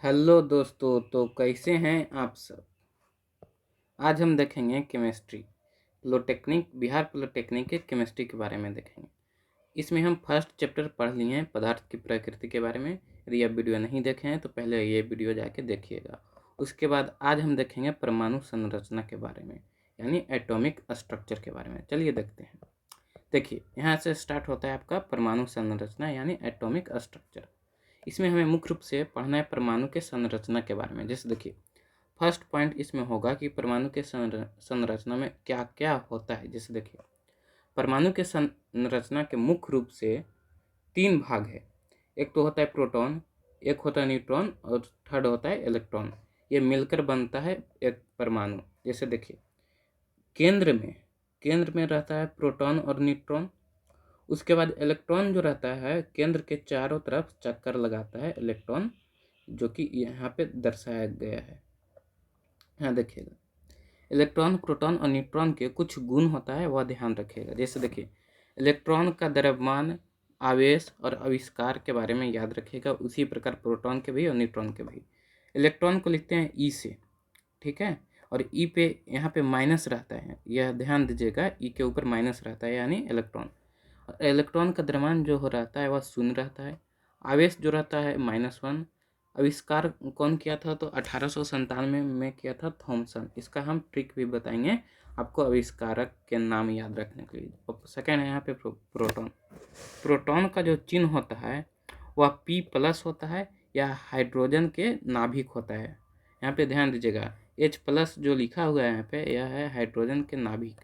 Hello दोस्तों, तो कैसे हैं आप सब। आज हम देखेंगे केमिस्ट्री पॉलिटेक्निक बिहार पॉलिटेक्निक के केमिस्ट्री के बारे में देखेंगे। इसमें हम फर्स्ट चैप्टर पढ़ लिए हैं पदार्थ की प्रकृति के बारे में। यदि आप वीडियो नहीं देखे हैं तो पहले ये वीडियो जाके देखिएगा। उसके बाद आज हम देखेंगे परमाणु संरचना के बारे में, यानी एटॉमिक स्ट्रक्चर के बारे में। चलिए देखते हैं। देखिए, यहाँ से स्टार्ट होता है आपका परमाणु संरचना यानी एटॉमिक स्ट्रक्चर। इसमें हमें मुख्य रूप से पढ़ना है परमाणु के संरचना के बारे में। जैसे देखिए, फर्स्ट पॉइंट इसमें होगा कि परमाणु के संरचना में क्या क्या होता है। जैसे देखिए, परमाणु के संरचना के मुख्य रूप से 3 भाग है। एक तो होता है प्रोटॉन, एक होता है न्यूट्रॉन और थर्ड होता है इलेक्ट्रॉन। ये मिलकर बनता है एक परमाणु। जैसे देखिए, केंद्र में रहता है प्रोटॉन और न्यूट्रॉन। उसके बाद इलेक्ट्रॉन जो रहता है केंद्र के चारों तरफ चक्कर लगाता है इलेक्ट्रॉन, जो कि यहाँ पे दर्शाया गया है। यहाँ देखिएगा, इलेक्ट्रॉन, प्रोटॉन और न्यूट्रॉन के कुछ गुण होता है, वह ध्यान रखिएगा। जैसे देखिए, इलेक्ट्रॉन का द्रव्यमान, आवेश और आविष्कार के बारे में याद रखिएगा। उसी प्रकार प्रोटॉन के भी और न्यूट्रॉन के भी। इलेक्ट्रॉन को लिखते हैं ई से, ठीक है। और ई पे यहाँ पे माइनस रहता है, यह ध्यान दीजिएगा। ई के ऊपर माइनस रहता है यानी इलेक्ट्रॉन। इलेक्ट्रॉन का द्रव्यमान जो हो रहता है वह शून्य रहता है। आवेश जो रहता है -1। आविष्कार कौन किया था? तो 1897 में किया था थॉमसन। इसका हम ट्रिक भी बताएंगे आपको आविष्कारक के नाम याद रखने के लिए। और सेकेंड है यहाँ पे प्रोटॉन। प्रोटॉन का जो चिन्ह होता है वह P+ होता है या हाइड्रोजन के नाभिक होता है। यहाँ पे ध्यान दीजिएगा, H+ जो लिखा हुआ है यहाँ पे, यह है हाइड्रोजन के नाभिक।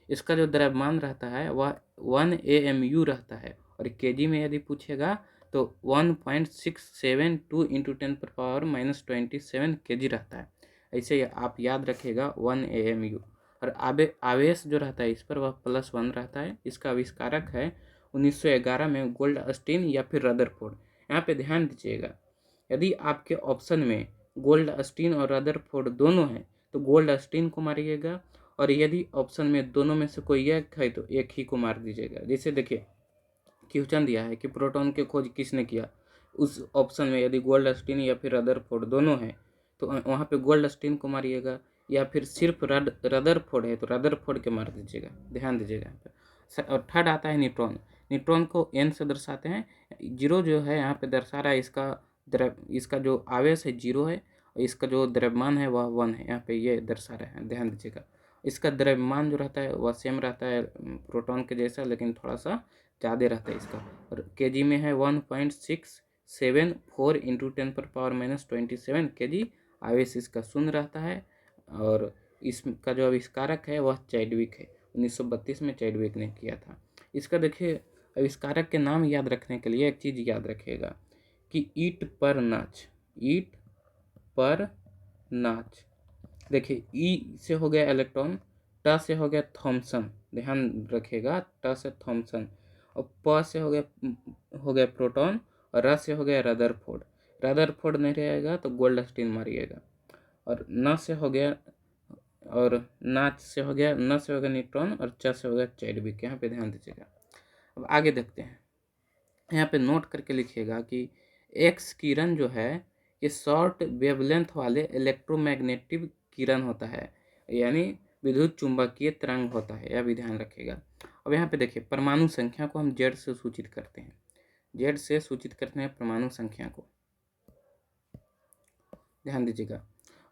इसका जो द्रव्यमान रहता है वह 1 AMU रहता है। और केजी में यदि पूछेगा तो 1.672 × 10⁻⁻27 kg रहता है। ऐसे आप याद रखिएगा 1 AMU। और आवेश जो रहता है इस पर वह +1 रहता है। इसका आविष्कारक है 1911 में गोल्डस्टीन या फिर रदरफोर्ड। यहाँ पे ध्यान दीजिएगा, यदि आपके ऑप्शन में गोल्डस्टीन और रदरफोर्ड दोनों हैं तो गोल्डस्टीन को मारिएगा, और यदि ऑप्शन में दोनों में से कोई एक है तो एक ही को मार दीजिएगा। जैसे देखिए, क्वेश्चन दिया है कि प्रोटॉन की खोज किसने किया। उस ऑप्शन में यदि गोल्डस्टीन या फिर रदरफोर्ड दोनों हैं तो वहाँ पे गोल्डस्टीन को मारिएगा, या फिर सिर्फ रदरफोर्ड है तो रदरफोर्ड के मार दीजिएगा। ध्यान दीजिएगा यहाँ पे। और थर्ड आता है न्यूट्रॉन। न्यूट्रॉन को N से दर्शाते हैं। 0 जो है यहाँ पे दर्शा रहा है इसका जो आवेश है 0 है, और इसका जो द्रव्यमान है वह 1 है। यहाँ पे ये दर्शा रहे हैं, ध्यान दीजिएगा। इसका द्रव्यमान जो रहता है वह सेम रहता है प्रोटॉन के जैसा, लेकिन थोड़ा सा ज़्यादा रहता है इसका। और केजी में है 1.674 × 10⁻⁻27 kg। आवेश इसका शून्य रहता है। और इसका जो आविष्कारक है वह चैडविक है। 1932 में चैडविक ने किया था। इसका देखिए, आविष्कारक के नाम याद रखने के लिए एक चीज़ याद रखिएगा कि ईट पर नाच। देखिए, ई से हो गया इलेक्ट्रॉन, ट से हो गया थॉमसन, ध्यान रखिएगा, ट से थॉमसन। और प से हो गया प्रोटॉन, और र से हो गया रदरफोर्ड नहीं रहेगा तो गोल्डस्टीन मारिएगा। और न से हो गया न से हो गया न्यूट्रॉन, और च से हो गया चैडविक। यहाँ पे ध्यान दीजिएगा। अब आगे देखते हैं। यहाँ पे नोट करके लिखिएगा कि एक्स किरण जो है ये शॉर्ट वेवलेंथ वाले इलेक्ट्रोमैग्नेटिक किरण होता है, यानी विद्युत चुंबकीय तरंग होता है। यह भी ध्यान रखिएगा। अब यहाँ पे देखिए, परमाणु संख्या को हम Z से सूचित करते हैं। Z से सूचित करते हैं परमाणु संख्या को, ध्यान दीजिएगा।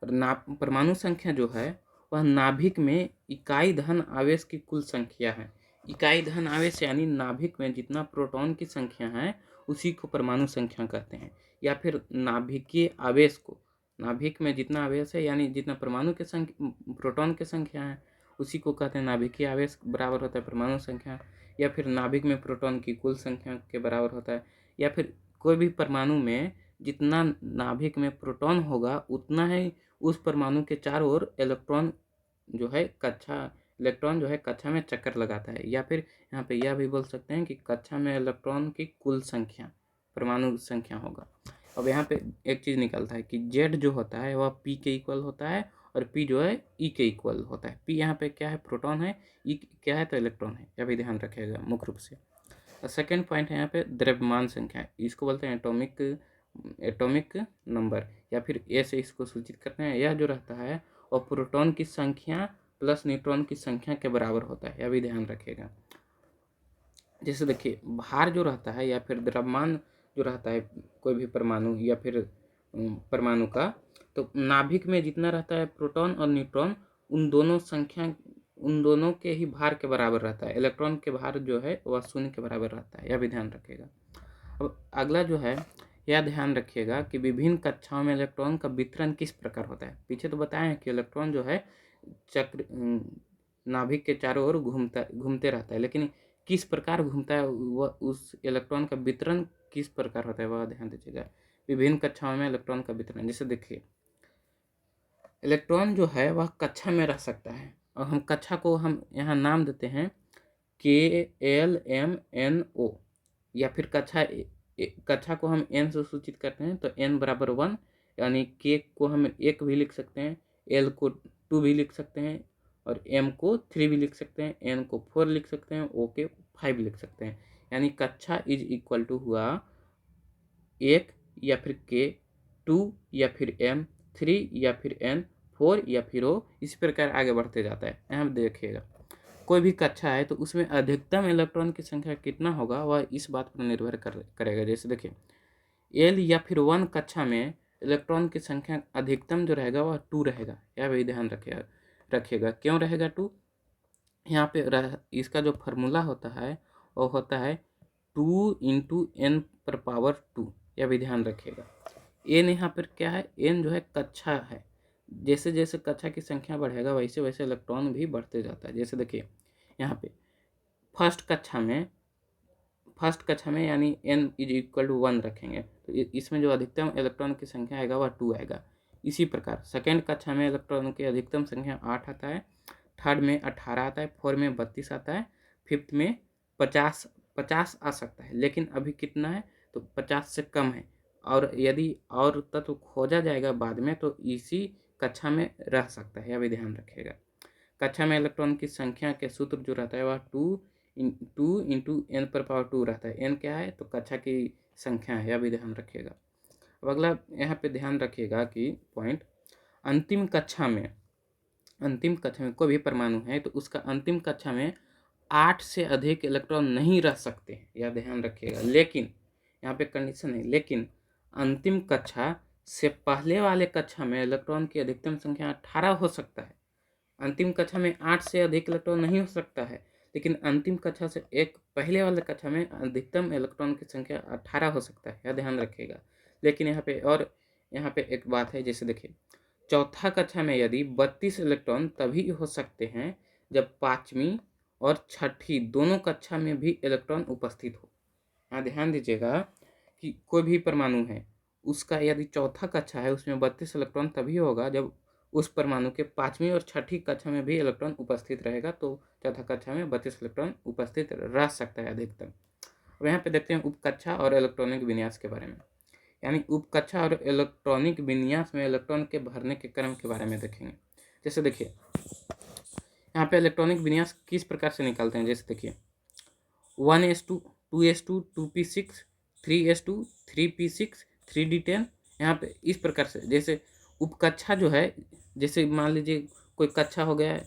और परमाणु संख्या जो है वह नाभिक में इकाई धन आवेश की कुल संख्या है। इकाई धन आवेश यानी नाभिक में जितना प्रोटॉन की संख्या है उसी को परमाणु संख्या कहते हैं। या फिर नाभिकीय आवेश को, नाभिक में जितना आवेश है यानी जितना परमाणु के प्रोटॉन की संख्या है उसी को कहते हैं नाभिकीय आवेश, बराबर होता है परमाणु संख्या। या फिर नाभिक में प्रोटॉन की कुल संख्या के बराबर होता है। या फिर कोई भी परमाणु में जितना नाभिक में प्रोटॉन होगा उतना ही उस परमाणु के चारों ओर इलेक्ट्रॉन जो है कक्षा में चक्कर लगाता है। या फिर यहाँ पे यह भी बोल सकते हैं कि कक्षा में इलेक्ट्रॉन की कुल संख्या परमाणु संख्या होगा। अब यहाँ पे एक चीज़ निकलता है कि Z जो होता है वह P के इक्वल होता है, और P जो है E के इक्वल होता है। P यहाँ पे क्या है? प्रोटॉन है। E क्या है? तो इलेक्ट्रॉन है। यह भी ध्यान रखिएगा मुख्य रूप से। सेकेंड पॉइंट है यहाँ पे द्रव्यमान संख्या, इसको बोलते हैं एटॉमिक एटॉमिक नंबर, या फिर ए से इसको सूचित करते हैं। यह जो रहता है और प्रोटॉन की संख्या प्लस न्यूट्रॉन की संख्या के बराबर होता है, यह भी ध्यान रखिएगा। जैसे देखिए भार जो रहता है या फिर द्रव्यमान जो रहता है कोई भी परमाणु या फिर परमाणु का, तो नाभिक में जितना रहता है प्रोटॉन और न्यूट्रॉन, उन दोनों के ही भार के बराबर रहता है। इलेक्ट्रॉन के भार जो है वह शून्य के बराबर रहता है, यह भी ध्यान रखिएगा। अब अगला जो है, यह ध्यान रखिएगा कि विभिन्न कक्षाओं में इलेक्ट्रॉन का वितरण किस प्रकार होता है। पीछे तो बताए हैं कि इलेक्ट्रॉन जो है चक्र नाभिक के चारों ओर घूमते रहता है, लेकिन किस प्रकार घूमता है, वह उस इलेक्ट्रॉन का वितरण किस प्रकार होता है वह ध्यान दीजिएगा। विभिन्न कक्षाओं में इलेक्ट्रॉन का वितरण, जैसे देखिए इलेक्ट्रॉन जो है वह कक्षा में रह सकता है, और हम कक्षा को हम यहाँ नाम देते हैं KLMNO, या फिर कक्षा को हम n से सूचित करते हैं, तो n बराबर 1, यानी k को हम 1 भी लिख सकते हैं, l को 2 भी लिख सकते हैं, और m को 3 भी लिख सकते हैं, n को 4 लिख सकते हैं, o के 5 लिख सकते हैं। यानी कक्षा इज इक्वल टू हुआ 1 या फिर k, 2 या फिर m, 3 या फिर n, 4 या फिर o, इसी प्रकार आगे बढ़ते जाता है। यहाँ देखिएगा कोई भी कक्षा है तो उसमें अधिकतम इलेक्ट्रॉन की संख्या कितना होगा वह इस बात पर निर्भर करेगा। जैसे देखिए एल या फिर 1 कक्षा में इलेक्ट्रॉन की संख्या अधिकतम जो रहेगा वह 2 रहेगा, यह भी ध्यान रखिएगा। क्यों रहेगा 2? यहाँ पे इसका जो फार्मूला होता है वो होता है 2 इंटू एन पर पावर 2, यह भी ध्यान रखिएगा। एन यहाँ पर क्या है, एन जो है कक्षा है, जैसे जैसे कक्षा की संख्या बढ़ेगा वैसे वैसे इलेक्ट्रॉन भी बढ़ते जाता है। जैसे देखिए यहाँ पे फर्स्ट कक्षा में यानी n इज इक्वल टू 1 रखेंगे, तो इसमें जो अधिकतम इलेक्ट्रॉन की संख्या आएगा वह 2 आएगा। इसी प्रकार सेकेंड कक्षा में इलेक्ट्रॉन की अधिकतम संख्या 8 आता है, थर्ड में 18 आता है, फोर्थ में 32 आता है, फिफ्थ में 50 आ सकता है, लेकिन अभी कितना है तो 50 से कम है। और यदि और तत्व खोजा जाएगा बाद में तो इसी कक्षा में रह सकता है, यह भी ध्यान रखिएगा। कक्षा में इलेक्ट्रॉन की संख्या के सूत्र जो रहता है वह 2 इंटू एन पर पावर 2 रहता है। एन क्या है तो कक्षा की संख्या है, यह भी ध्यान रखिएगा। अब अगला यहाँ पे ध्यान रखिएगा कि पॉइंट, अंतिम कक्षा में कोई भी परमाणु है तो उसका अंतिम कक्षा में 8 से अधिक इलेक्ट्रॉन नहीं रह सकते, यह ध्यान रखिएगा। लेकिन यहाँ पे कंडीशन है, लेकिन अंतिम कक्षा से पहले वाले कक्षा में इलेक्ट्रॉन की अधिकतम संख्या 18 हो सकता है। अंतिम कक्षा में 8 से अधिक इलेक्ट्रॉन नहीं हो सकता है, लेकिन अंतिम कक्षा से एक पहले वाले कक्षा में अधिकतम इलेक्ट्रॉन की संख्या 18 हो सकता है, यह ध्यान रखिएगा। लेकिन यहाँ पे एक बात है, जैसे देखिए चौथा कक्षा में यदि 32 इलेक्ट्रॉन तभी हो सकते हैं जब पाँचवीं और छठी दोनों कक्षा में भी इलेक्ट्रॉन उपस्थित हो। यहाँ ध्यान दीजिएगा कि कोई भी परमाणु है उसका यदि चौथा कक्षा है उसमें 32 इलेक्ट्रॉन तभी होगा जब उस परमाणु के पाँचवीं और छठी कक्षा में भी इलेक्ट्रॉन उपस्थित रहेगा, तो चौथा कक्षा में 32 इलेक्ट्रॉन उपस्थित रह सकता है अधिकतम। अब यहाँ पे देखते हैं उपकक्षा और इलेक्ट्रॉनिक विन्यास के बारे में। यानी उपकक्षा और इलेक्ट्रॉनिक विन्यास में इलेक्ट्रॉन के भरने के क्रम के बारे में देखेंगे। जैसे देखिए यहाँ पे इलेक्ट्रॉनिक विन्यास किस प्रकार से निकालते हैं। जैसे देखिए 1s2 2s2 2p6 3s2 3p6 3d10, यहाँ पे इस प्रकार से। जैसे उपकक्षा जो है, जैसे मान लीजिए कोई कक्षा हो गया,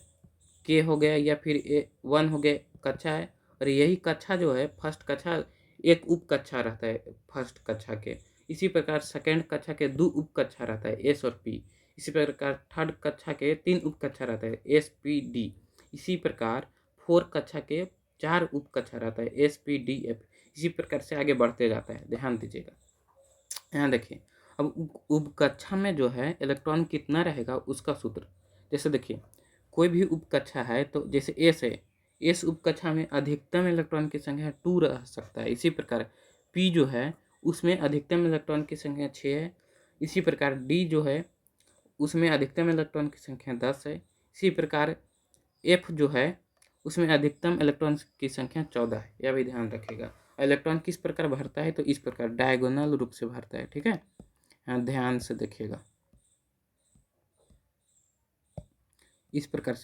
के हो गया या फिर A1 हो गया कक्षा है, और यही कक्षा जो है फर्स्ट कक्षा एक उप कक्षा रहता है फर्स्ट कक्षा के। इसी प्रकार सेकेंड कक्षा के 2 उप कक्षा रहता है S और P। इसी प्रकार थर्ड कक्षा के 3 उप कक्षा रहता है S P D। इसी प्रकार फोर्थ कक्षा के 4 उप कक्षा रहता है S P D F। इसी प्रकार से आगे बढ़ते जाता है, ध्यान दीजिएगा। यहाँ देखिए अब उपकक्षा में जो है इलेक्ट्रॉन कितना रहेगा उसका सूत्र। जैसे देखिए कोई भी उपकक्षा है तो जैसे एस है, एस उपकक्षा में अधिकतम इलेक्ट्रॉन की संख्या 2 रह सकता है। इसी प्रकार पी जो है उसमें अधिकतम इलेक्ट्रॉन की संख्या 6 है। इसी प्रकार डी जो है उसमें अधिकतम इलेक्ट्रॉन की संख्या 10 है। इसी प्रकार एफ जो है उसमें अधिकतम इलेक्ट्रॉन की संख्या 14 है, यह भी ध्यान रखिएगा। इलेक्ट्रॉन किस प्रकार भरता है तो इस प्रकार डायगोनल रूप से भरता है, ठीक है। यहाँ ध्यान से देखिएगा, इस प्रकार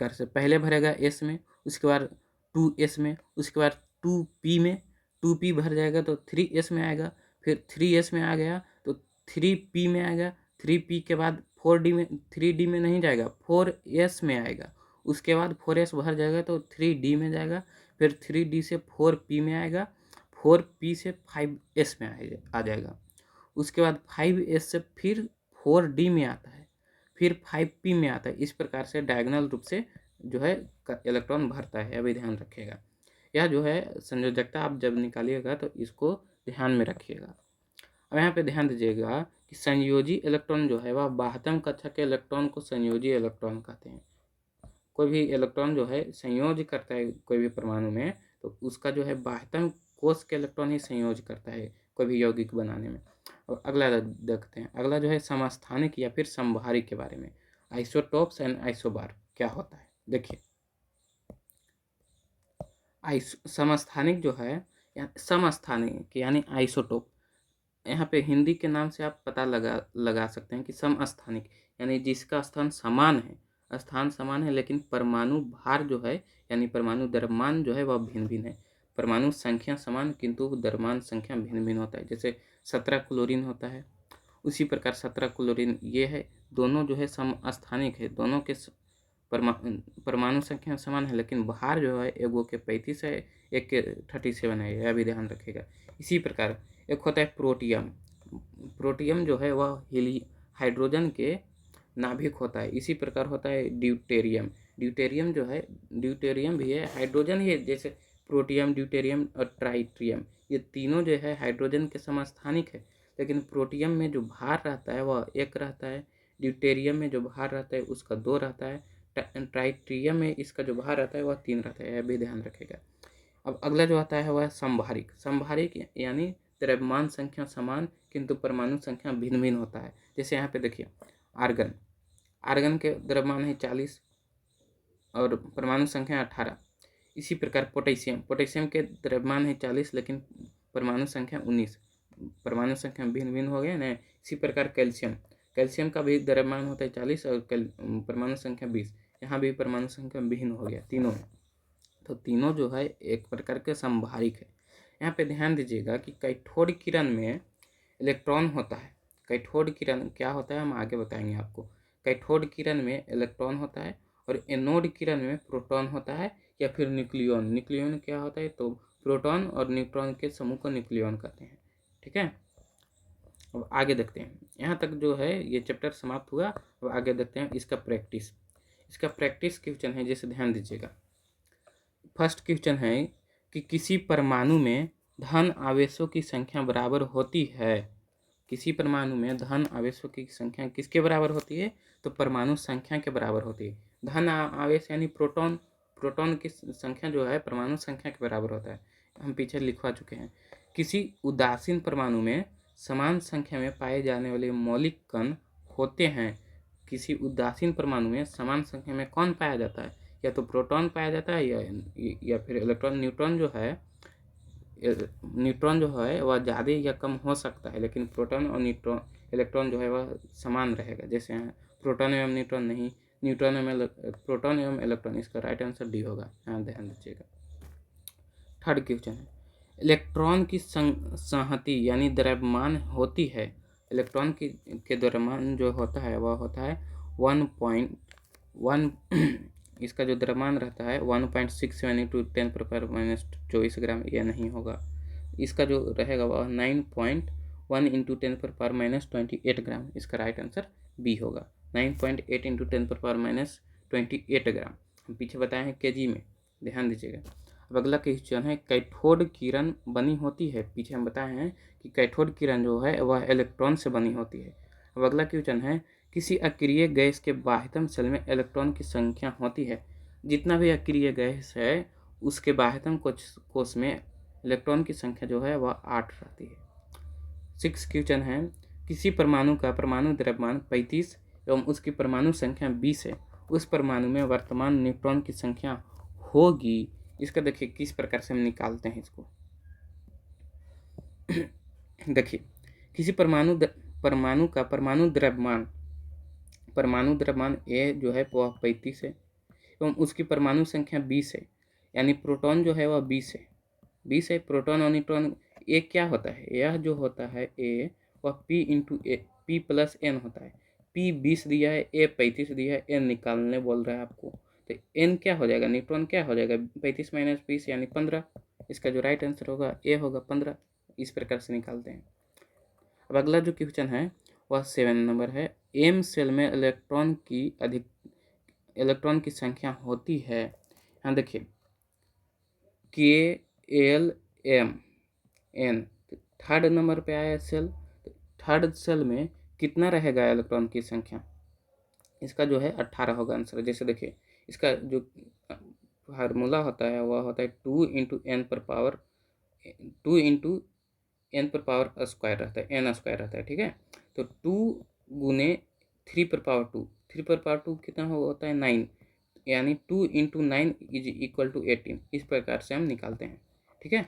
से पहले भरेगा एस में, उसके बाद 2s में, उसके बाद 2p में, 2p भर जाएगा तो 3s में आएगा, फिर 3s में आ गया तो 3p में आएगा, 3p के बाद 4d में, 3d में नहीं जाएगा, 4s में आएगा, उसके बाद 4s भर जाएगा तो 3d में जाएगा, फिर 3d से 4p में आएगा, 4p से 5s में आ जाएगा, उसके बाद 5s से फिर 4d में आता है, फिर 5p में आता है। इस प्रकार से डायगोनल रूप से जो है इलेक्ट्रॉन भरता है। अभी ध्यान रखिएगा, यह जो है संयोजकता आप जब निकालिएगा तो इसको ध्यान में रखिएगा। अब यहाँ पे ध्यान दीजिएगा कि संयोजी इलेक्ट्रॉन जो है वह बाह्यतम कक्षा के इलेक्ट्रॉन को संयोजी इलेक्ट्रॉन कहते हैं। कोई भी इलेक्ट्रॉन जो है संयोज करता है कोई भी परमाणु में, तो उसका जो है बाह्यतम कोश के इलेक्ट्रॉन ही संयोज करता है कोई भी यौगिक बनाने में। और अगला देखते हैं, अगला जो है समस्थानिक या फिर समभारिक के बारे में। आइसोटोप्स एंड आइसोबार क्या होता है, देखिए। समस्थानिक जो है या समस्थानिक यानी आइसोटोप, यहाँ पे हिंदी के नाम से आप पता लगा सकते हैं कि समस्थानिक यानी जिसका स्थान समान है, स्थान समान है लेकिन परमाणु भार जो है यानी परमाणु द्रव्यमान जो है वह भिन्न भिन्न है। परमाणु संख्या समान किंतु द्रव्यमान संख्या भिन्न भिन्न होता है। जैसे 17 क्लोरीन होता है, उसी प्रकार 17 क्लोरीन ये है, दोनों जो है समस्थानिक है, दोनों के परमाणु संख्या समान है लेकिन भार जो है एगो के 35 है, एक के 37 है, यह भी ध्यान रखिएगा। इसी प्रकार एक होता है प्रोटियम। प्रोटियम जो है वह हाइड्रोजन के नाभिक होता है। इसी प्रकार होता है ड्यूटेरियम। ड्यूटेरियम जो है, ड्यूटेरियम भी है, हाइड्रोजन ही है, जैसे प्रोटियम, ड्यूटेरियम और ट्राइट्रियम, ये तीनों जो है हाइड्रोजन के समस्थानिक है। लेकिन प्रोटियम में जो भार रहता है वह 1 रहता है, ड्यूटेरियम में जो भार रहता है उसका 2 रहता है, ट्राइट्रियम में इसका जो भार रहता है वह 3 रहता है, यह भी ध्यान रखेगा। अब अगला जो आता है वह समभारिक। समभारिक यानी द्रव्यमान संख्या समान किंतु परमाणु संख्या भिन्न भिन्न होता है। जैसे यहाँ पे देखिए आर्गन, आर्गन के द्रव्यमान है 40 और परमाणु संख्या 18। इसी प्रकार पोटेशियम, पोटेशियम के द्रव्यमान है 40 लेकिन परमाणु संख्या 19, परमाणु संख्या भिन्न भिन्न हो गया ना। इसी प्रकार कैल्शियम, कैल्शियम का भी द्रव्यमान होता है 40 और परमाणु संख्या 20, यहाँ भी परमाणु संख्या भिन्न हो गया तीनों में। तो तीनों जो है एक प्रकार के समभारिक है। यहाँ पे ध्यान दीजिएगा कि कैथोड किरण में इलेक्ट्रॉन होता है। कैथोड किरण क्या होता है हम आगे बताएंगे आपको। कैथोड किरण में इलेक्ट्रॉन होता है और एनोड किरण में प्रोटॉन होता है या फिर न्यूक्लियॉन। न्यूक्लियॉन क्या होता है, तो प्रोटॉन और न्यूट्रॉन के समूह को न्यूक्लियॉन कहते हैं। ठीक है, अब आगे देखते हैं। यहाँ तक जो है ये चैप्टर समाप्त हुआ। अब आगे देखते हैं इसका प्रैक्टिस। इसका प्रैक्टिस क्वेश्चन है, जैसे ध्यान दीजिएगा। फर्स्ट क्वेश्चन है कि किसी परमाणु में धन आवेशों की संख्या बराबर होती है। किसी परमाणु में धन आवेशों की संख्या किसके बराबर होती है, तो परमाणु संख्या के बराबर होती है। धन आवेश यानी प्रोटॉन, प्रोटॉन की संख्या जो है परमाणु संख्या के बराबर होता है, हम पीछे लिखवा चुके हैं। किसी उदासीन परमाणु में समान संख्या में पाए जाने वाले मौलिक कण होते हैं। किसी उदासीन परमाणु में समान संख्या में कौन पाया जाता है, या तो प्रोटॉन पाया जाता है या फिर इलेक्ट्रॉन। न्यूट्रॉन जो है वह ज़्यादा या कम हो सकता है, लेकिन प्रोटॉन और इलेक्ट्रॉन जो है वह समान रहेगा। जैसे यहाँ प्रोटॉन एवं न्यूट्रॉन नहीं, न्यूट्रॉन एवं प्रोटॉन एवं इलेक्ट्रॉन, इसका राइट आंसर डी होगा, यहाँ ध्यान दीजिएगा। थर्ड क्वेश्चन है, इलेक्ट्रॉन की संहति यानी द्रव्यमान होती है। इलेक्ट्रॉन के द्रव्यमान जो होता है वह होता है 1.1 इसका जो द्रव्यमान रहता है 1.67 इंटू 10⁻⁻24 ग्राम, यह नहीं होगा। इसका जो रहेगा वह 9.1 इंटू 10⁻28 ग्राम, इसका राइट आंसर बी होगा। 9.8 इंटू 10⁻28 ग्राम, हम पीछे बताए हैं केजी में, ध्यान दीजिएगा। अब अगला क्वेश्चन है, कैथोड किरण बनी होती है। पीछे हम बताए हैं कि कैथोड किरण जो है वह इलेक्ट्रॉन से बनी होती है। अब अगला क्वेश्चन है, किसी अक्रिय गैस के बाह्यतम शेल में इलेक्ट्रॉन की संख्या होती है। जितना भी अक्रिय गैस है उसके बाह्यतम कोश में इलेक्ट्रॉन की संख्या जो है वह 8 रहती है। 6 क्वेश्चन है, किसी परमाणु का परमाणु द्रव्यमान 35 एवं उसकी परमाणु संख्या 20 है, उस परमाणु में वर्तमान न्यूट्रॉन की संख्या होगी। इसका देखिए किस प्रकार से हम निकालते हैं इसको। देखिए, किसी परमाणु का परमाणु द्रव्यमान ए जो है वह 35 है एवं उसकी परमाणु संख्या 20 है, यानी प्रोटॉन जो है वह 20 है। प्रोटॉन और न्यूट्रॉन ए क्या होता है, यह जो होता है ए वह P into A P plus N होता है। पी 20 दिया है, ए 35 दिया है, एन निकालने बोल रहा है आपको, तो एन क्या हो जाएगा, न्यूट्रॉन क्या हो जाएगा, 35 माइनस 20 यानी 15। इसका जो राइट आंसर होगा ए होगा 15। इस प्रकार से निकालते हैं। अब अगला जो क्वेश्चन है वह 7 नंबर है। एम सेल में इलेक्ट्रॉन की संख्या होती है, यहाँ देखिए K L M N, third number पे आया सेल, तो थर्ड सेल में कितना रहेगा इलेक्ट्रॉन की संख्या, इसका जो है 18 होगा आंसर। जैसे देखिए इसका जो फार्मूला होता है वह होता है 2 इंटू एन पर पावर 2 इंटू एन पर पावर स्क्वायर रहता है, एन स्क्वायर रहता है, ठीक है। तो 2 गुने 3 पर पावर 2, 3 पर पावर 2 कितना होता है 9, यानी 2 इंटू 9 इज इक्वल टू 18। इस प्रकार से हम निकालते हैं, ठीक है।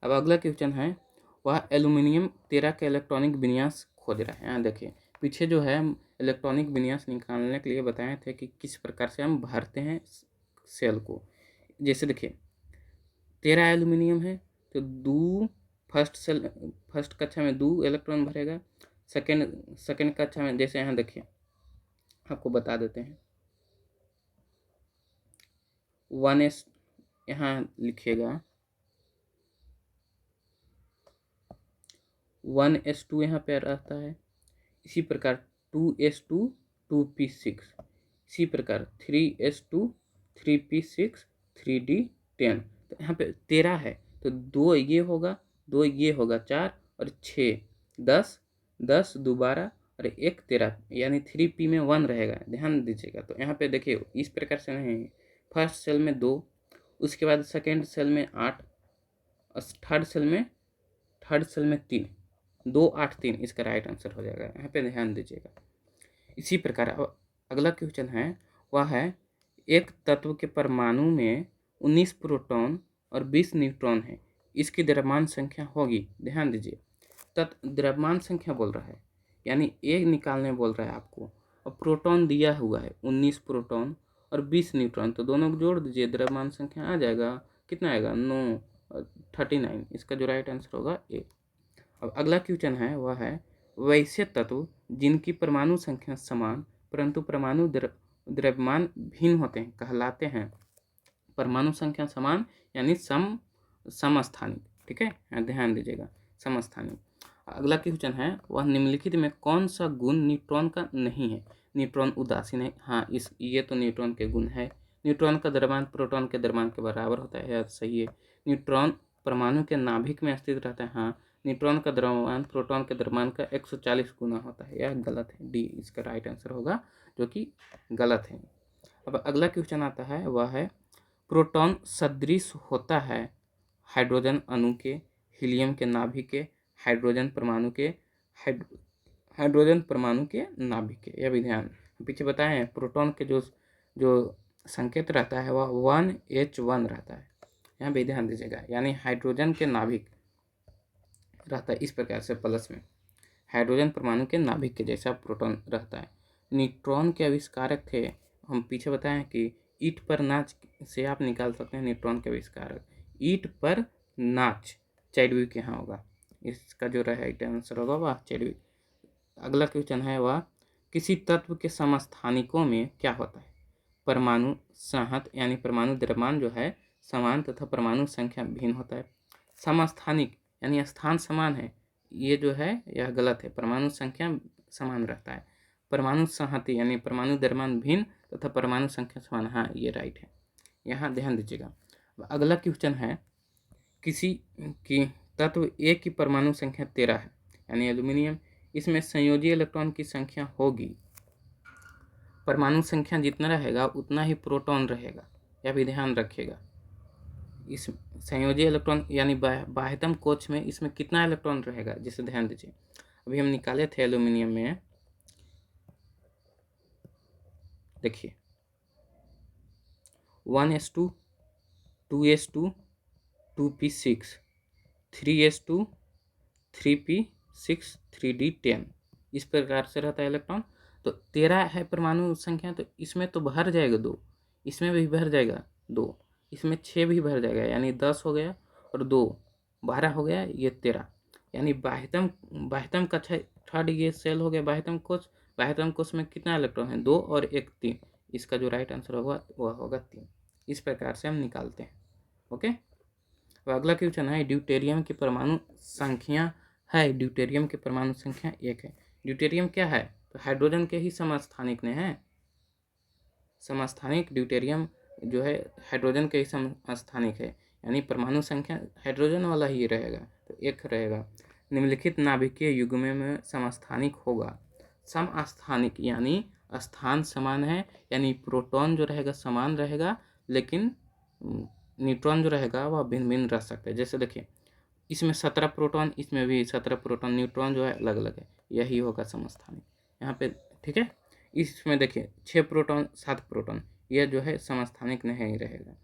अब अगला क्वेश्चन है वह एल्यूमिनियम 13 का इलेक्ट्रॉनिक विन्यास खोज रहा है। यहाँ देखिए पीछे जो है हम इलेक्ट्रॉनिक विन्यास निकालने के लिए बताए थे कि किस प्रकार से हम भरते हैं सेल को। जैसे देखिए 13 एल्यूमिनियम है तो फर्स्ट कक्षा में 2 इलेक्ट्रॉन भरेगा, सेकेंड कक्षा में, जैसे यहाँ देखिए आपको बता देते हैं 1s, यहाँ लिखिएगा 1s2 यहाँ पे रहता है। इसी प्रकार 2s2 2p6, इसी प्रकार 3s2 3p6 3d10। तो यहाँ पे 13 है तो 2 ये होगा, 2 ये होगा 4 और 6 10 10 दोबारा और 1 13, यानी 3p में 1 रहेगा, ध्यान दीजिएगा। तो यहाँ पे देखिए इस प्रकार से नहीं, फर्स्ट सेल में 2, उसके बाद सेकेंड सेल में 8 और थर्ड सेल में 3, 2 8 3 इसका राइट आंसर हो जाएगा। यहाँ पे ध्यान दीजिएगा। इसी प्रकार अब अगला क्वेश्चन है वह है एक तत्व के परमाणु में 19 प्रोटॉन और 20 न्यूट्रॉन है, इसकी द्रव्यमान संख्या होगी। ध्यान दीजिए द्रव्यमान संख्या बोल रहा है, यानी एक निकालने बोल रहा है आपको, और प्रोटॉन दिया हुआ है 19 प्रोटॉन और 20 न्यूट्रॉन, तो दोनों को जोड़ दीजिए, द्रव्यमान संख्या आ जाएगा, कितना आएगा 9 39। इसका जो राइट आंसर होगा ए। अब अगला क्वेश्चन है वह है वैसे तत्व जिनकी परमाणु संख्या समान परंतु परमाणु द्रव्यमान भिन्न होते हैं कहलाते हैं। परमाणु संख्या समान यानी समस्थानिक, ठीक है, ध्यान दीजिएगा, समस्थानिक। अगला क्वेश्चन है वह निम्नलिखित में कौन सा गुण न्यूट्रॉन का नहीं है। न्यूट्रॉन उदासीन है, हाँ ये तो न्यूट्रॉन के गुण है। न्यूट्रॉन का द्रव्यमान प्रोटॉन के द्रव्यमान के बराबर होता है, यह सही है। न्यूट्रॉन परमाणु के नाभिक में स्थित रहता है, हाँ। न्यूट्रॉन का द्रव्यमान प्रोटॉन के द्रव्यमान का 140 गुना होता है, यह गलत है, डी इसका राइट आंसर होगा, जो कि गलत है। अब अगला क्वेश्चन आता है वह है प्रोटॉन सदृश होता है हाइड्रोजन अणु के, हीलियम के नाभिक के, हाइड्रोजन परमाणु के नाभिक के। यह भी ध्यान पीछे बताए हैं प्रोटॉन के जो संकेत रहता है वह 1H1 रहता है, यहाँ भी ध्यान दीजिएगा, यानी हाइड्रोजन के नाभिक रहता है इस प्रकार से प्लस में, हाइड्रोजन परमाणु के नाभिक के जैसा प्रोटॉन रहता है। न्यूट्रॉन के आविष्कारक थे, हम पीछे बताए हैं कि ईंट पर नाच से आप निकाल सकते हैं न्यूट्रॉन के आविष्कारक। ईंट पर नाच चैडविक यहाँ होगा, इसका जो राइट आंसर होगा वह चैडविक। अगला क्वेश्चन है वह किसी तत्व के समस्थानिकों में क्या होता है। परमाणु संहत यानी परमाणु द्रव्यमान जो है समान तथा परमाणु संख्या भिन्न होता है। समस्थानिक यानी स्थान समान है, ये जो है यह गलत है, परमाणु संख्या समान रहता है। परमाणु संहति यानी परमाणु द्रव्यमान भिन्न तथा परमाणु संख्या समान, हाँ ये राइट है, यहाँ ध्यान दीजिएगा। अगला क्वेश्चन है किसी की तत्व ए की परमाणु संख्या 13 है यानी एल्यूमिनियम, इसमें संयोजी इलेक्ट्रॉन की संख्या होगी, परमाणु संख्या जितना रहेगा उतना ही प्रोटॉन रहेगा, यह भी ध्यान रखिएगा। इस संयोजी इलेक्ट्रॉन यानी बाह्यतम कोश में इसमें कितना इलेक्ट्रॉन रहेगा, जिसे ध्यान दीजिए। अभी हम निकाले थे एल्यूमिनियम में, देखिए 1s2 2s2 2p6 3s2 3p6 3d10 इस प्रकार से रहता है इलेक्ट्रॉन। तो 13 है परमाणु संख्या, तो इसमें तो भर जाएगा 2, इसमें भी भर जाएगा 2, इसमें 6 भी भर जाएगा, यानी 10 हो गया और 2 12 हो गया, ये 13, यानी बाह्यतम का थर्ड ये सेल हो गया बाह्यतम कोश। बाह्यतम कोश में कितना इलेक्ट्रॉन है? 2 और 1 3। इसका जो राइट आंसर होगा वह होगा 3। इस प्रकार से हम निकालते हैं। ओके, अब अगला क्वेश्चन है ड्यूटेरियम की परमाणु संख्या है। ड्यूटेरियम की परमाणु संख्या 1 है। ड्यूटेरियम क्या है? तो हाइड्रोजन के ही समस्थानिक ने है। समस्थानिक ड्यूटेरियम जो है हाइड्रोजन के ही समस्थानिक है, यानी परमाणु संख्या हाइड्रोजन वाला ही रहेगा, तो 1 रहेगा। निम्नलिखित नाभिकीय युग्म में समस्थानिक होगा। समस्थानिक यानी स्थान समान है, यानी प्रोटॉन जो रहेगा समान रहेगा, लेकिन न्यूट्रॉन जो रहेगा वह भिन्न भिन्न रह सकता है। जैसे देखिए, इसमें 17 प्रोटॉन, इसमें भी 17 प्रोटॉन, न्यूट्रॉन जो है अलग अलग है, यही होगा समस्थानिक यहाँ पे। ठीक है, इसमें देखिए 6 प्रोटॉन 7 प्रोटॉन, यह जो है समस्थानिक नहीं रहेगा।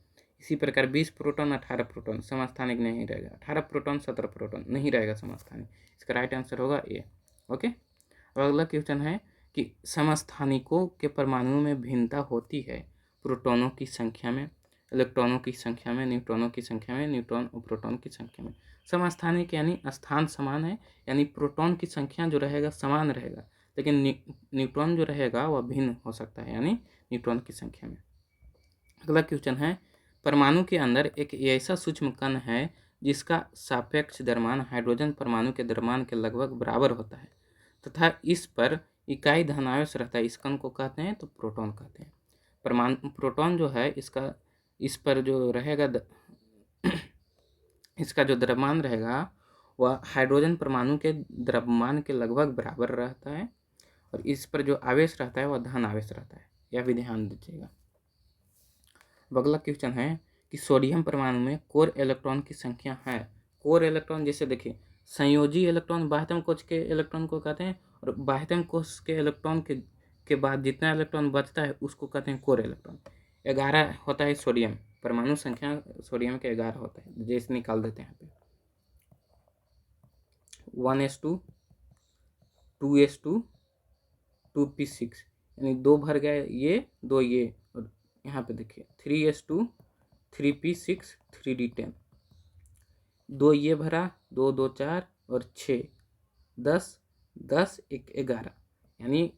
इसी प्रकार 20 प्रोटॉन 18 प्रोटॉन समस्थानिक नहीं रहेगा। 18 प्रोटॉन 17 प्रोटॉन नहीं रहेगा समस्थानिक। इसका राइट आंसर होगा ए। ओके, और अगला क्वेश्चन है कि समस्थानिकों के परमाणुओं में भिन्नता होती है प्रोटॉनों की संख्या में, इलेक्ट्रॉनों की संख्या में, न्यूट्रॉनों की संख्या में, न्यूट्रॉन और प्रोटॉन की संख्या में। समस्थानिक यानी स्थान समान है, यानी प्रोटॉन की संख्या जो रहेगा समान रहेगा, लेकिन न्यूट्रॉन जो रहेगा वह भिन्न हो सकता है, यानी न्यूट्रॉन की संख्या में। अगला क्वेश्चन है परमाणु के अंदर एक ऐसा सूक्ष्म कण है जिसका सापेक्ष द्रव्यमान हाइड्रोजन परमाणु के द्रव्यमान के लगभग बराबर होता है तथा इस पर इकाई धनावेश रहता है। इस कण को कहते हैं तो प्रोटॉन कहते हैं। परमाणु प्रोटॉन जो है इसका इस पर जो रहेगा इसका जो द्रव्यमान रहेगा वह हाइड्रोजन परमाणु के द्रव्यमान के लगभग बराबर रहता है, और इस पर जो आवेश रहता है वह धन आवेश रहता है। यह भी ध्यान दीजिएगा। अगला क्वेश्चन है कि सोडियम परमाणु में कोर इलेक्ट्रॉन की संख्या है। कोर इलेक्ट्रॉन जैसे देखिए, संयोजी इलेक्ट्रॉन बाह्यतम कोश के इलेक्ट्रॉन को कहते हैं, और बाह्यतम कोश के इलेक्ट्रॉन के बाद जितना इलेक्ट्रॉन बचता है उसको कहते हैं कोर इलेक्ट्रॉन। 11 होता है सोडियम, परमाणु संख्या सोडियम के 11 होता है। जैसे निकाल देते हैं यहाँ पे 1s2 2s2 2p6, यानी 2 भर गए ये 2 ये, और यहाँ पे देखिए 3s2 3p6 3d10, 2 ये भरा 2 2 4 और 6 10 10 1 11, यानी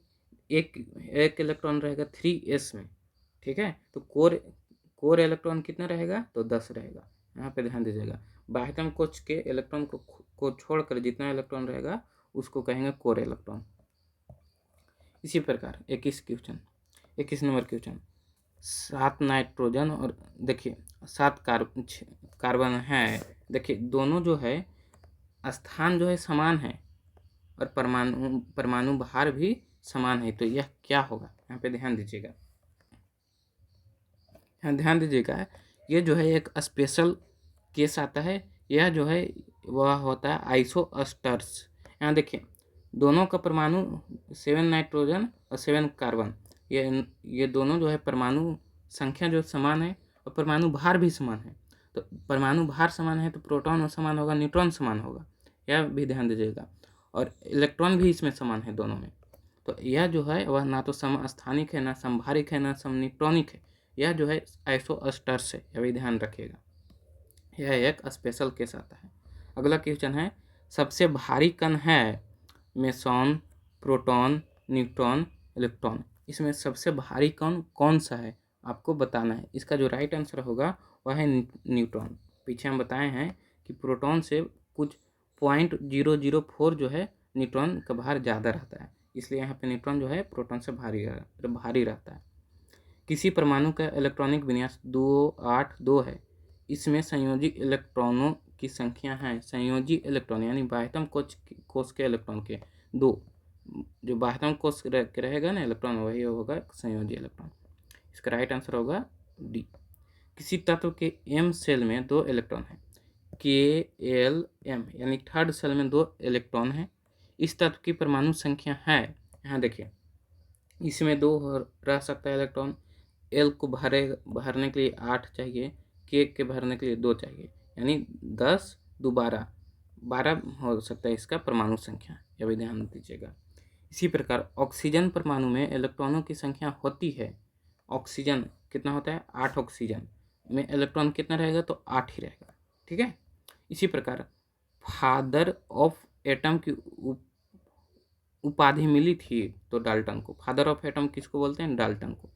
एक इलेक्ट्रॉन रहेगा 3s में। ठीक है, तो कोर इलेक्ट्रॉन कितना रहेगा? तो 10 रहेगा। यहाँ पे ध्यान दीजिएगा, बाह्यतम कोश के इलेक्ट्रॉन को छोड़कर जितना इलेक्ट्रॉन रहेगा उसको कहेंगे कोर इलेक्ट्रॉन। इसी प्रकार 21 नंबर क्वेश्चन, 7 नाइट्रोजन और देखिए 7 कार्बन है। देखिए दोनों जो है स्थान जो है समान है, और परमाणु भार भी समान है, तो यह क्या होगा? यहाँ पे ध्यान दीजिएगा, ध्यान दीजिएगा। ये जो है एक स्पेशल केस आता है, यह जो है वह होता है आइसोस्टर्स। यहाँ देखिए दोनों का परमाणु 7 नाइट्रोजन और 7 कार्बन, ये दोनों जो है परमाणु संख्या जो समान है और परमाणु भार भी समान है। तो परमाणु भार समान है तो प्रोटॉन समान होगा, न्यूट्रॉन समान होगा, यह भी ध्यान दीजिएगा। और इलेक्ट्रॉन भी इसमें समान है दोनों में। तो यह जो है वह ना तो समस्थानिक है, ना समभारिक है, ना समन्यूट्रॉनिक है। यह जो है आइसोस्टर्स है, यह भी ध्यान रखिएगा। यह एक स्पेशल केस आता है। अगला क्वेश्चन है सबसे भारी कण है मेसॉन, प्रोटॉन, न्यूट्रॉन, इलेक्ट्रॉन। इसमें सबसे भारी कण कौन सा है आपको बताना है। इसका जो राइट आंसर होगा वह है न्यूट्रॉन। पीछे हम बताए हैं कि प्रोटॉन से कुछ 0.004 जो है न्यूट्रॉन का भार ज़्यादा रहता है, इसलिए यहाँ पे न्यूट्रॉन जो है प्रोटॉन से भारी रहता है। किसी परमाणु का इलेक्ट्रॉनिक विन्यास 282 है। इसमें संयोजी इलेक्ट्रॉनों की संख्या है, संयोजी इलेक्ट्रॉन यानी बाह्यतम कोश के इलेक्ट्रॉन के 2, जो बाह्यतम कोश के रहेगा ना इलेक्ट्रॉन वही होगा संयोजी इलेक्ट्रॉन। इसका राइट आंसर होगा डी। किसी तत्व के एम सेल में 2 इलेक्ट्रॉन है, KLM यानी थर्ड सेल में 2 इलेक्ट्रॉन है। इस तत्व की परमाणु संख्या है, यहाँ देखिए इसमें 2 रह सकता है इलेक्ट्रॉन। L को भरने के लिए 8 चाहिए, K के भरने के लिए 2 चाहिए, यानी 10 2 12 हो सकता है इसका परमाणु संख्या, यह भी ध्यान दीजिएगा। इसी प्रकार ऑक्सीजन परमाणु में इलेक्ट्रॉनों की संख्या होती है। ऑक्सीजन कितना होता है? 8 ऑक्सीजन में इलेक्ट्रॉन कितना रहेगा? तो 8 ही रहेगा। ठीक है, इसी प्रकार फादर ऑफ एटम की उपाधि मिली थी तो डाल्टन को। फादर ऑफ एटम किसको बोलते हैं? डाल्टन को।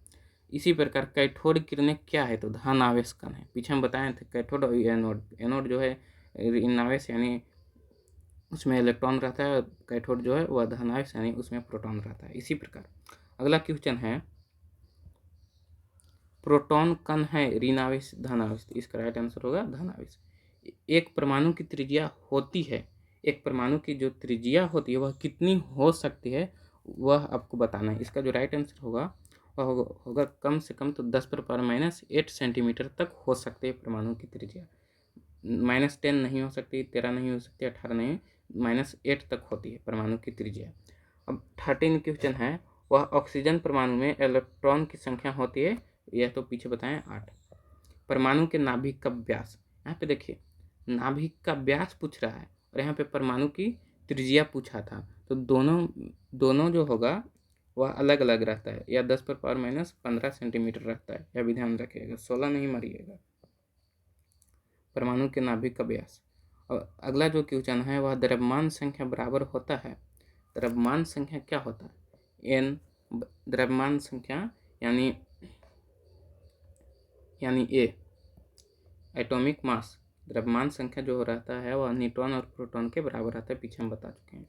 इसी प्रकार कैथोड किरणें क्या है? तो धन आवेश कण है। पीछे हम बताए थे कैथोड और एनोड। एनोड जो है ऋण आवेश यानी उसमें इलेक्ट्रॉन रहता है, कैथोड जो है वह धन आवेश यानी उसमें प्रोटॉन रहता है। इसी प्रकार अगला क्वेश्चन है प्रोटॉन कण है ऋण आवेश धन आवेश, इसका राइट आंसर होगा धन आवेश। एक परमाणु की त्रिज्या होती है, एक परमाणु की जो त्रिज्या होती है वह कितनी हो सकती है वह आपको बताना है। इसका जो राइट आंसर होगा वह होगा कम से कम तो 10⁻⁸ सेंटीमीटर तक हो सकती है परमाणु की त्रिज्या। -10 नहीं हो सकती, 13 नहीं हो सकती, 18 नहीं, -8 तक होती है परमाणु की त्रिज्या। अब 13 क्वेश्चन है वह ऑक्सीजन परमाणु में इलेक्ट्रॉन की संख्या होती है, यह तो पीछे बताएं 8। परमाणु के नाभिक का व्यास, यहाँ पे देखिए नाभिक का व्यास पूछ रहा है और यहाँ पे परमाणु की त्रिज्या पूछा था, तो दोनों जो होगा वह अलग अलग रहता है, या 10⁻⁻15 सेंटीमीटर रहता है, यह भी ध्यान रखिएगा, 16 नहीं मारिएगा। परमाणु के नाभिक का व्यास। और अगला जो क्वेश्चन है वह द्रव्यमान संख्या बराबर होता है। द्रव्यमान संख्या क्या होता है? n द्रव्यमान संख्या यानी ए एटॉमिक मास। द्रव्यमान संख्या जो रहता है वह न्यूट्रॉन और प्रोटॉन के बराबर रहता है, पीछे हम बता चुके हैं।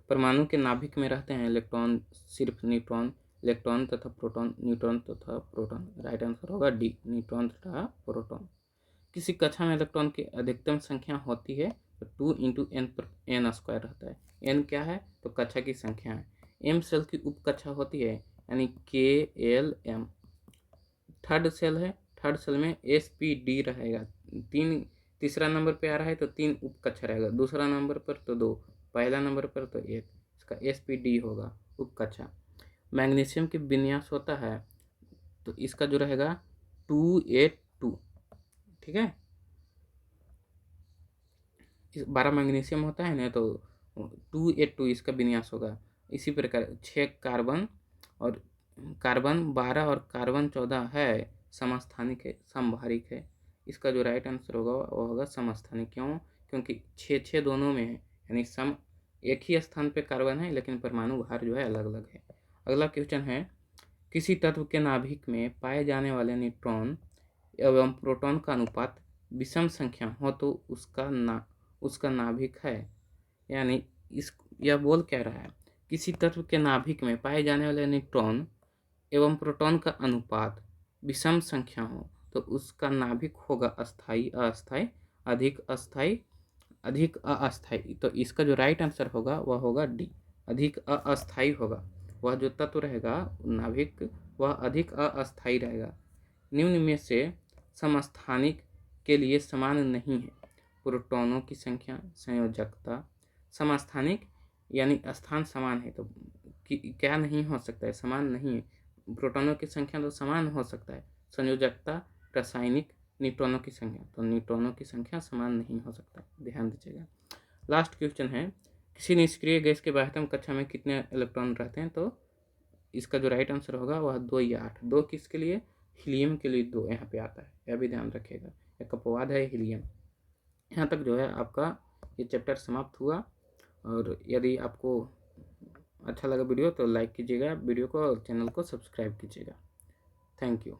परमाणु के नाभिक में रहते हैं इलेक्ट्रॉन, सिर्फ न्यूट्रॉन, इलेक्ट्रॉन तथा प्रोटॉन, न्यूट्रॉन तथा प्रोटॉन। राइट आंसर होगा डी, न्यूट्रॉन तथा प्रोटॉन। किसी कक्षा में इलेक्ट्रॉन की अधिकतम संख्या होती है तो 2 × n² रहता है। n क्या है? तो कक्षा की संख्या है। m सेल की उप कक्षा होती है यानी KLM। थर्ड सेल है, थर्ड सेल में SPD रहेगा। तीसरा नंबर पे आ रहा है तो 3 उप कक्षा रहेगा, दूसरा नंबर पर तो 2, पहला नंबर पर तो 1, इसका SPD होगा उप कक्षा। मैग्नीशियम की विन्यास होता है तो इसका जो रहेगा 2A2, ठीक है। 12 मैग्नीशियम होता है ना तो 2A2 इसका विन्यास होगा। इसी प्रकार 6 कार्बन और कार्बन 12 और कार्बन 14 है समस्थानिक है, समभारिक है। इसका जो राइट आंसर होगा वो होगा समस्थानिक। क्यों? क्योंकि 6 दोनों में है, यानी सम एक ही स्थान पे कार्बन है लेकिन परमाणु भार जो है अलग अलग है। अगला क्वेश्चन है किसी तत्व के नाभिक में पाए जाने वाले न्यूट्रॉन एवं प्रोटॉन का अनुपात विषम संख्या हो तो उसका नाभिक है। यानी यह बोल क्या रहा है? किसी तत्व के नाभिक में पाए जाने वाले न्यूट्रॉन एवं प्रोटॉन का अनुपात विषम संख्या हो तो उसका नाभिक होगा अस्थाई, अस्थाई, अधिक अस्थाई, अधिक अस्थाई। तो इसका जो राइट आंसर होगा वह होगा डी, अधिक अस्थाई होगा। वह जो तत्व रहेगा नाभिक वह अधिक अस्थाई रहेगा। निम्न में से समस्थानिक के लिए समान नहीं है। प्रोटॉनों की संख्या, संयोजकता। समस्थानिक यानी स्थान समान है तो क्या नहीं हो सकता है? समान नहीं है। प्रोटॉनों की संख्या तो समान हो सकता है। संयोजकता, रासायनिक, न्यूट्रॉनों की संख्या, तो न्यूट्रॉनों की संख्या समान नहीं हो सकता, ध्यान दीजिएगा। लास्ट क्वेश्चन है किसी निष्क्रिय गैस के बाह्यतम कक्षा में कितने इलेक्ट्रॉन रहते हैं? तो इसका जो राइट आंसर होगा वह 2 या 8। 2 किसके लिए? हीलियम के लिए 2 यहाँ पे आता है, यह भी ध्यान रखिएगा। एक अपवाद है हीलियम। यहाँ तक जो है आपका ये चैप्टर समाप्त हुआ। और यदि आपको अच्छा लगा वीडियो तो लाइक कीजिएगा वीडियो को और चैनल को सब्सक्राइब कीजिएगा। Thank you.